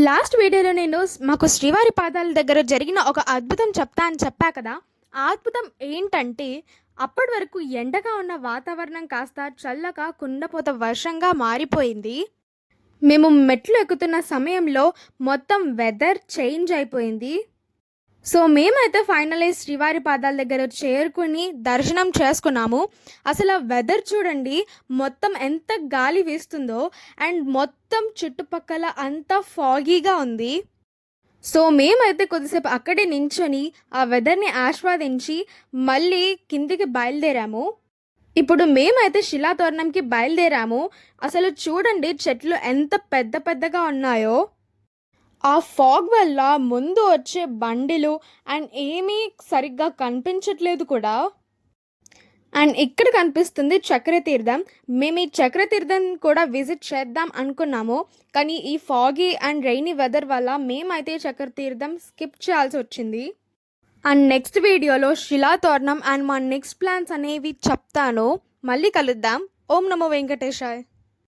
Last వీడియోలో నేను మాకు శ్రీవారి పాదాల దగ్గర జరిగిన ఒక అద్భుతం చెప్తా అని చెప్పా కదా. ఆ అద్భుతం ఏంటంటే, అప్పటి వరకు ఎండగా ఉన్న వాతావరణం కాస్త చల్లగా కుండపోత వర్షంగా మారిపోయింది. మేము మెట్లు ఎక్కుతున్న సమయంలో మొత్తం వెదర్ చేంజ్ అయిపోయింది. సో మేమైతే ఫైనలీ శ్రీవారి పాదాల దగ్గర చేరుకుని దర్శనం చేసుకున్నాము. అసలు ఆ వెదర్ చూడండి, మొత్తం ఎంత గాలి వీస్తుందో అండ్ మొత్తం చుట్టుపక్కల అంతా ఫాగీగా ఉంది. సో మేమైతే కొద్దిసేపు అక్కడే నించొని ఆ వెదర్ని ఆస్వాదించి మళ్ళీ కిందికి బయలుదేరాము. ఇప్పుడు మేమైతే శిలాతోరణంకి బయలుదేరాము. అసలు చూడండి చెట్లు ఎంత పెద్ద పెద్దగా ఉన్నాయో. ఆ ఫాగ్ వల్ల ముందు వచ్చే బండిలు అండ్ ఏమీ సరిగ్గా కనిపించట్లేదు కూడా. అండ్ ఇక్కడ కనిపిస్తుంది చక్రతీర్థం. మేము ఈ చక్రతీర్థం కూడా విజిట్ చేద్దాం అనుకున్నాము, కానీ ఈ ఫాగీ అండ్ రైనీ వెదర్ వల్ల మేమైతే చక్రతీర్థం స్కిప్ చేయాల్సి వచ్చింది. అండ్ నెక్స్ట్ వీడియోలో శిలాతోరణం అండ్ మా నెక్స్ట్ ప్లాన్స్ అనేవి చెప్తాను. మళ్ళీ కలుద్దాం. ఓం నమో వెంకటేశాయ్.